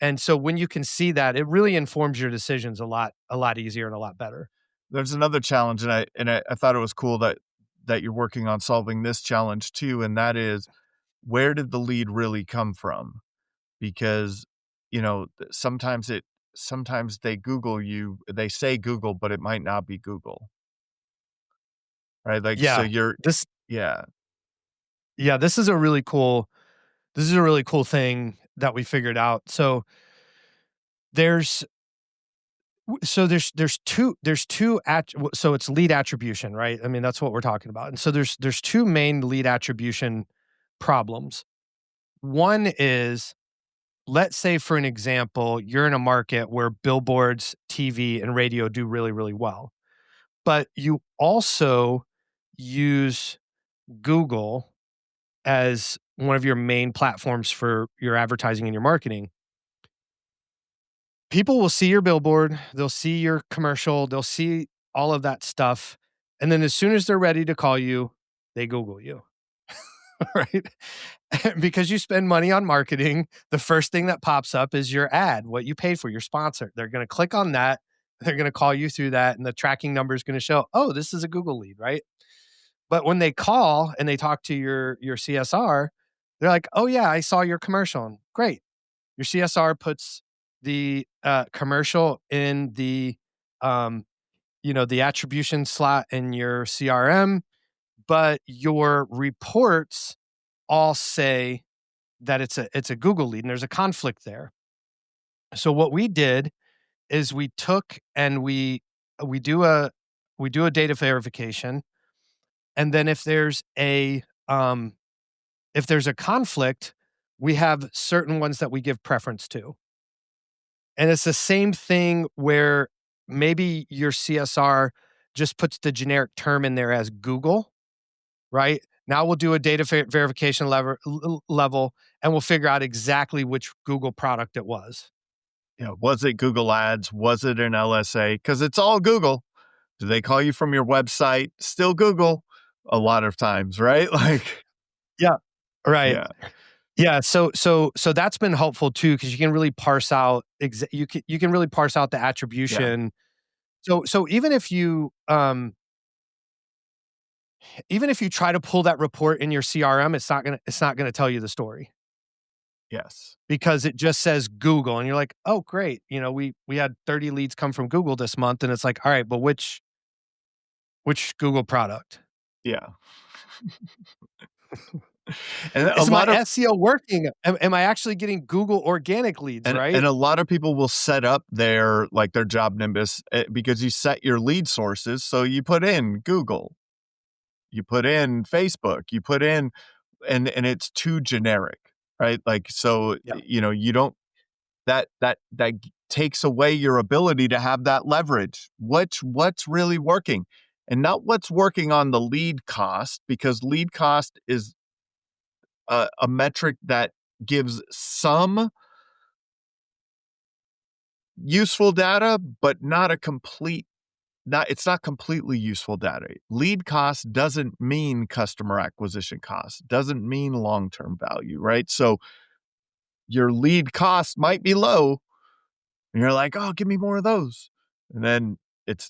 And so when you can see that, it really informs your decisions a lot easier and a lot better. There's another challenge, and I thought it was cool that you're working on solving this challenge too, and that is, where did the lead really come from? Because, sometimes they Google you, they say Google, but it might not be Google. Right? Like, so this is a really cool thing that we figured out. So there's two so it's lead attribution, right? I mean, that's what we're talking about. And so there's two main lead attribution problems. One is, let's say, for an example, you're in a market where billboards, TV, and radio do really, really well, but you also use Google as one of your main platforms for your advertising and your marketing. People will see your billboard, they'll see your commercial, they'll see all of that stuff. And then as soon as they're ready to call you, they Google you, right? Because you spend money on marketing, the first thing that pops up is your ad, what you paid for, your sponsor. They're going to click on that. They're going to call you through that. And the tracking number is going to show, oh, this is a Google lead, right? But when they call and they talk to your CSR, they're like, oh yeah, I saw your commercial. Great. Your CSR puts the commercial in the the attribution slot in your CRM, but your reports all say that it's a Google lead, and there's a conflict there. So what we did is we took and we do a data verification, and then if there's a conflict, we have certain ones that we give preference to. And it's the same thing where maybe your CSR just puts the generic term in there as Google, right? Now we'll do a data verification level, and we'll figure out exactly which Google product it was. Was it Google Ads? Was it an LSA? Because it's all Google. Do they call you from your website? Still Google a lot of times, right? Like, Yeah. Right. yeah, Yeah. So that's been helpful too, because you can really parse out you can really parse out the attribution. So even if you try to pull that report in your CRM, it's not gonna tell you the story, yes. because it just says Google, and you're like, oh great, we had 30 leads come from Google this month, and it's like, all right, but which Google product? Yeah. And a Is my lot of SEO working? Am I actually getting Google organic leads, right? and a lot of people will set up their job Nimbus because you set your lead sources. So you put in Google, you put in Facebook, you put in and it's too generic, right? Like, so, Yeah. you don't that takes away your ability to have that leverage. What's really working, and not what's working on the lead cost, because lead cost is a metric that gives some useful data, but not a complete. It's not completely useful data. Lead cost doesn't mean customer acquisition cost, doesn't mean long-term value, right? So your lead cost might be low, and you're like, oh, give me more of those. And then it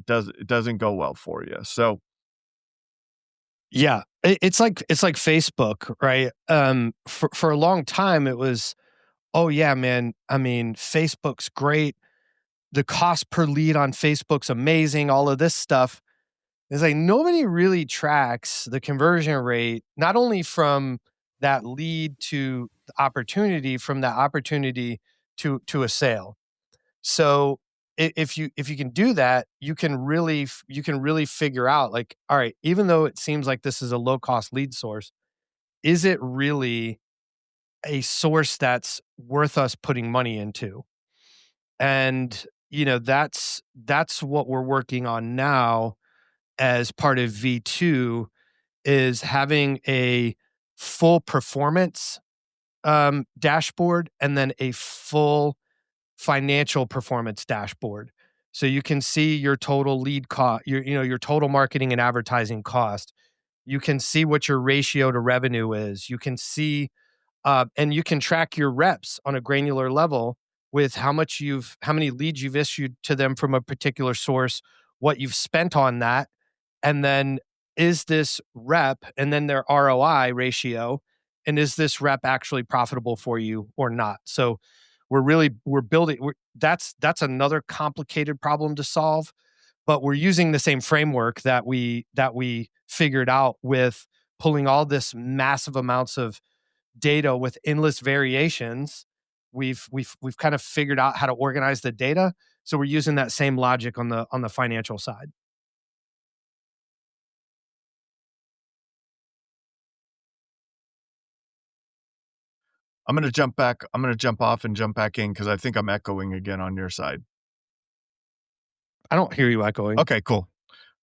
doesn't go well for you. So Yeah, it's like Facebook, right? For a long time, it was, oh yeah, man. I mean, Facebook's great. The cost per lead on Facebook's amazing. All of this stuff is like nobody really tracks the conversion rate, not only from that lead to the opportunity, from that opportunity to a sale. So if you can do that, you can really figure out, like, all right, even though it seems like this is a low cost lead source, is it really a source that's worth us putting money into? And that's what we're working on now as part of V2, is having a full performance dashboard, and then a full financial performance dashboard. So you can see your total lead cost, your total marketing and advertising cost. You can see what your ratio to revenue is. You can see and you can track your reps on a granular level with how many leads you've issued to them from a particular source, what you've spent on that, and then is this rep, and then their ROI ratio, and is this rep actually profitable for you or not? So we're building. That's another complicated problem to solve, but we're using the same framework that we figured out with pulling all this massive amounts of data with endless variations. We've kind of figured out how to organize the data. So we're using that same logic on the financial side. I'm going to jump back. I'm going to jump off and jump back in because I think I'm echoing again on your side. I don't hear you echoing. Okay, cool.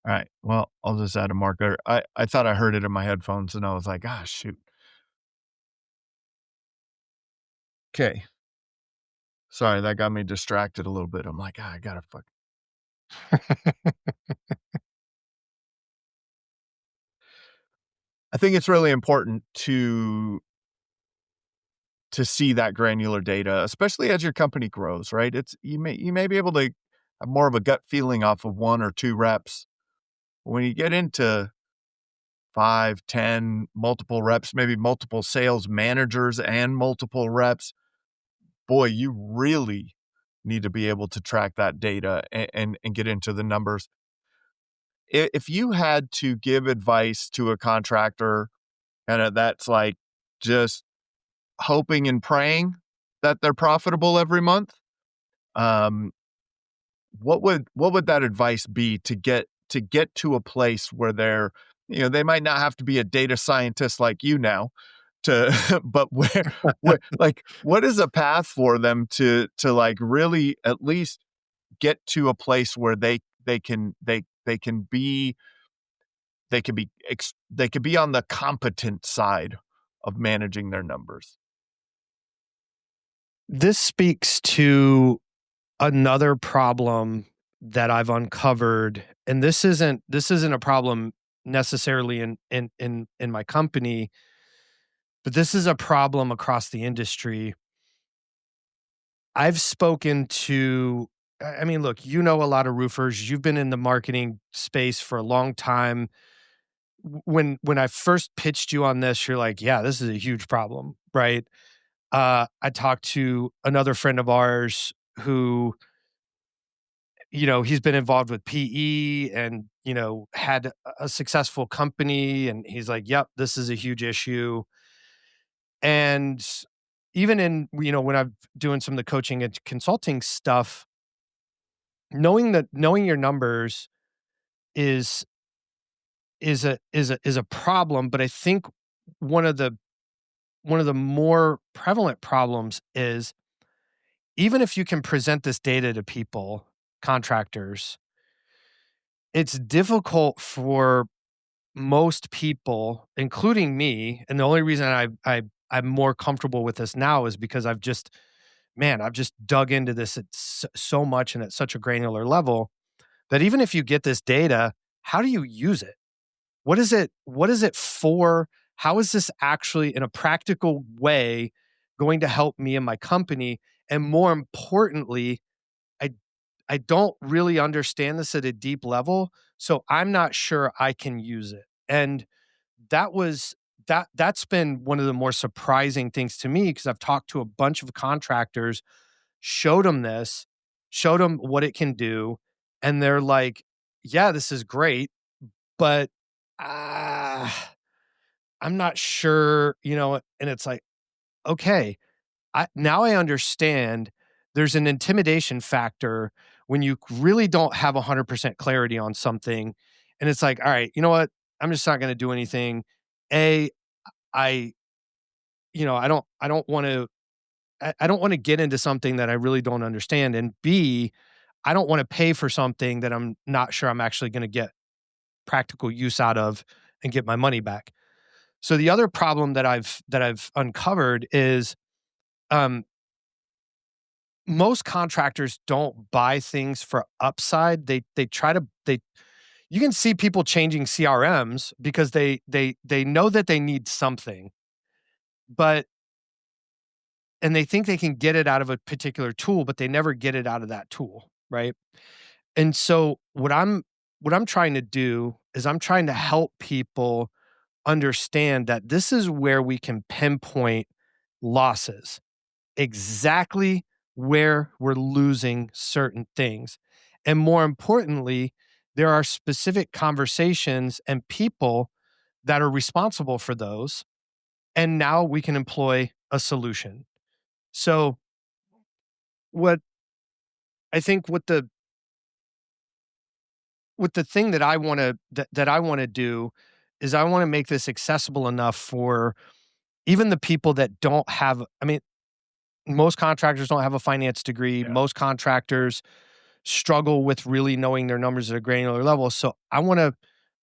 All right. Well, I'll just add a marker. I thought I heard it in my headphones and I was like, ah, shoot. Okay. Sorry, that got me distracted a little bit. I'm like, I gotta fuck. I think it's really important to see that granular data, especially as your company grows, right? You may be able to have more of a gut feeling off of 1 or 2 reps. When you get into 5, 10, multiple reps, maybe multiple sales managers and multiple reps, boy, you really need to be able to track that data and get into the numbers. If you had to give advice to a contractor, and that's like just hoping and praying that they're profitable every month, um, what would that advice be to get to a place where they might not have to be a data scientist like you now to but where like what is a path for them to like really at least get to a place where they can be on the competent side of managing their numbers? This speaks to another problem that I've uncovered, and this isn't a problem necessarily in my company, but this is a problem across the industry. I've spoken to I mean, look, you know a lot of roofers. You've been in the marketing space for a long time. When I first pitched you on this, you're like, "Yeah, this is a huge problem," right? I talked to another friend of ours who, he's been involved with PE and, had a successful company. And he's like, yep, this is a huge issue. And even in, when I'm doing some of the coaching and consulting stuff, knowing your numbers is is a problem. But I think one of the one of the more prevalent problems is, even if you can present this data to people, contractors, it's difficult for most people, including me. And the only reason I'm more comfortable with this now is because I've just dug into this at so much and at such a granular level, that even if you get this data, how do you use it? What is it for? How is this actually in a practical way going to help me and my company? And more importantly, I I don't really understand this at a deep level, so I'm not sure I can use it. And that was that's been one of the more surprising things to me, because I've talked to a bunch of contractors, showed them this, showed them what it can do, and they're like, "Yeah, this is great, but ah, I'm not sure," and it's like, "Okay, I understand there's an intimidation factor when you really don't have 100% clarity on something, and it's like, all right, you know what? I'm just not going to do anything. A, I, I don't want to, I don't want to get into something that I really don't understand, and B, I don't want to pay for something that I'm not sure I'm actually going to get practical use out of and get my money back." So the other problem that I've uncovered is, um, most contractors don't buy things for upside. They try to they You can see people changing CRMs because they know that they need something, but and they think they can get it out of a particular tool, but they never get it out of that tool, right? And so what I'm trying to do is, I'm trying to help people understand that this is where we can pinpoint losses, exactly where we're losing certain things. And more importantly, there are specific conversations and people that are responsible for those. And now we can employ a solution. So, what I think what the thing that I want to that I want to do is, I want to make this accessible enough for even the people that don't have, I mean, most contractors don't have a finance degree. Yeah. Most contractors struggle with really knowing their numbers at a granular level. So I want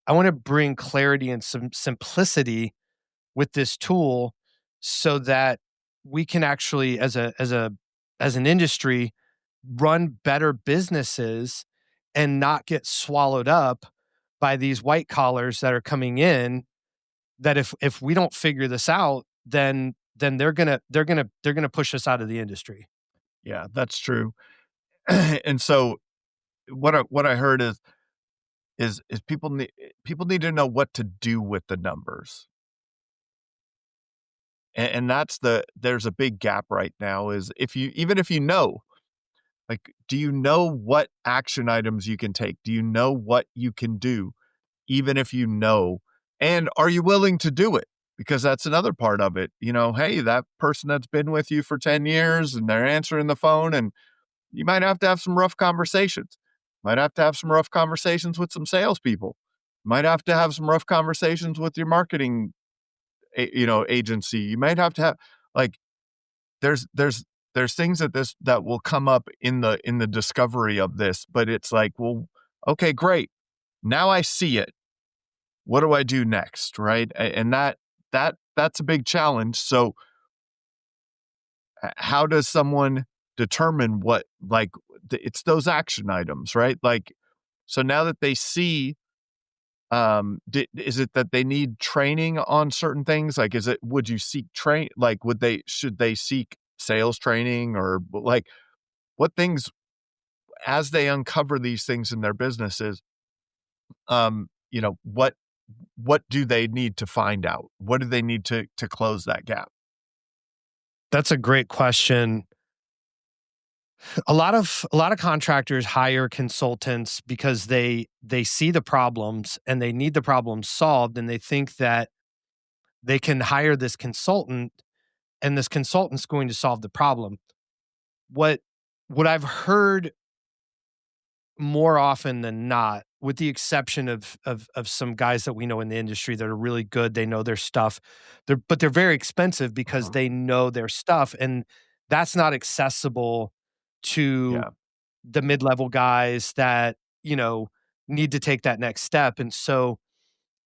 to bring clarity and some simplicity with this tool, so that we can actually, as an industry, run better businesses and not get swallowed up by these white collars that are coming in, that if we don't figure this out, then they're gonna push us out of the industry. Yeah, that's true. And so what I heard is people need to know what to do with the numbers. And that's there's a big gap right now, is if you know, like, do you know what action items you can take? Do you know what you can do, even if you know? And are you willing to do it? Because that's another part of it. Hey, that person that's been with you for 10 years and they're answering the phone, and you might have to have some rough conversations. Might have to have some rough conversations with some salespeople. Might have to have some rough conversations with your marketing, agency. You might have to have, like, there's things that will come up in the discovery of this, but it's like, well, okay, great. Now I see it. What do I do next? Right. And that's a big challenge. So how does someone determine what, like, it's those action items, right? Like, so now that they see, is it that they need training on certain things? Like, would you seek like, should they seek sales training, or like, what things, as they uncover these things in their businesses, what do they need to find out? What do they need to close that gap? That's a great question. A lot of contractors hire consultants because they see the problems and they need the problems solved, and they think that they can hire this consultant and this consultant's going to solve the problem. What I've heard more often than not, with the exception of some guys that we know in the industry that are really good, they know their stuff, but they're very expensive because they know their stuff, and that's not accessible to the mid-level guys that, need to take that next step. And so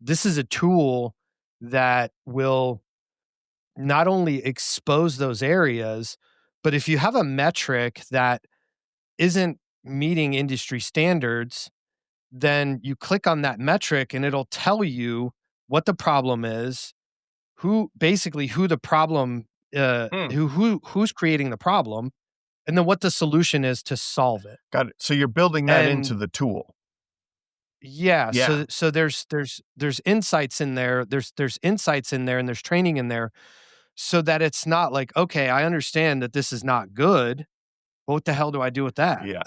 this is a tool that will not only expose those areas, but if you have a metric that isn't meeting industry standards, then you click on that metric and it'll tell you what the problem is, who the problem, who's creating the problem, and then what the solution is to solve it. Got it. So you're building that into the tool. Yeah. So there's insights in there. There's insights in there, and there's training in there, so that it's not like, okay, I understand that this is not good, but what the hell do I do with that? Yeah.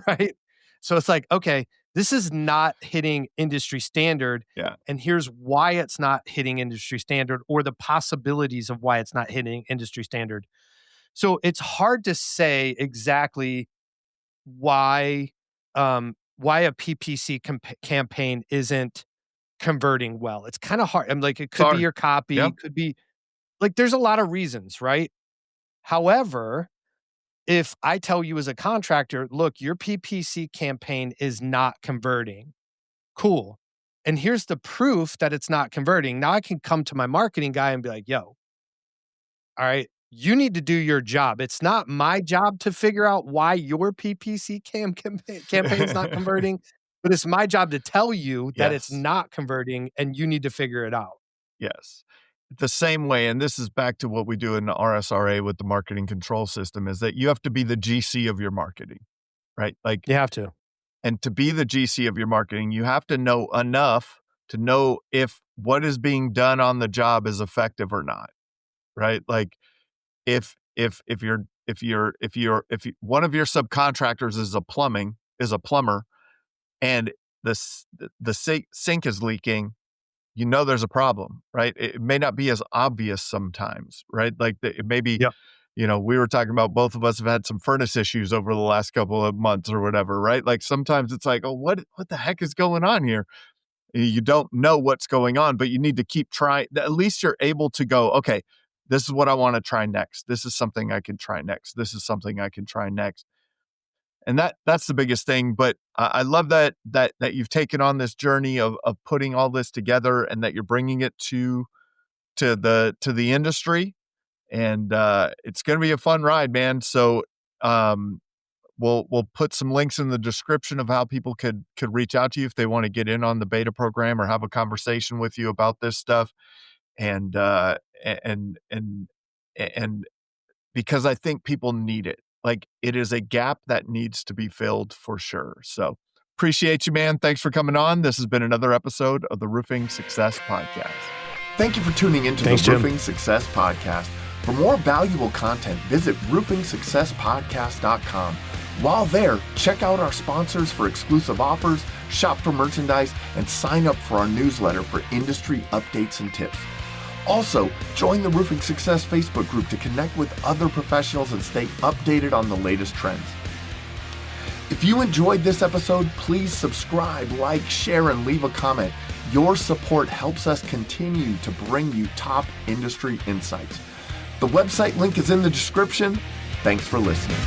Right. So it's like, okay, this is not hitting industry standard. Yeah. And here's why it's not hitting industry standard, or the possibilities of why it's not hitting industry standard. So it's hard to say exactly why a PPC campaign isn't converting well. It's kind of hard. I'm like, it could be your copy. It could be like, there's a lot of reasons, right? However, if I tell you as a contractor, look, your PPC campaign is not converting, cool, and here's the proof that it's not converting. Now I can come to my marketing guy and be like, yo, all right, you need to do your job. It's not my job to figure out why your PPC campaign is not converting, but it's my job to tell you that it's not converting, and you need to figure it out. Yes. The same way, and this is back to what we do in the RSRA with the marketing control system, is that you have to be the GC of your marketing, right? Like, you have to. And to be the GC of your marketing, you have to know enough to know if what is being done on the job is effective or not, right? Like, if one of your subcontractors is a plumber, and the sink is leaking, there's a problem, right? It may not be as obvious sometimes, right? Like, it may be, we were talking about, both of us have had some furnace issues over the last couple of months or whatever, right? Like, sometimes it's like, oh, what the heck is going on here? You don't know what's going on, but you need to keep trying. At least you're able to go, okay, this is what I want to try next. This is something I can try next. This is something I can try next. And that's the biggest thing. But I love that you've taken on this journey of putting all this together, and that you're bringing it to the industry. And it's going to be a fun ride, man. So we'll put some links in the description of how people could reach out to you if they want to get in on the beta program or have a conversation with you about this stuff. And because I think people need it. Like, it is a gap that needs to be filled for sure. So appreciate you, man. Thanks for coming on. This has been another episode of the Roofing Success Podcast. Thank you for tuning into the Roofing Success Podcast. For more valuable content, visit roofingsuccesspodcast.com. While there, check out our sponsors for exclusive offers, shop for merchandise, and sign up for our newsletter for industry updates and tips. Also, join the Roofing Success Facebook group to connect with other professionals and stay updated on the latest trends. If you enjoyed this episode, please subscribe, like, share, and leave a comment. Your support helps us continue to bring you top industry insights. The website link is in the description. Thanks for listening.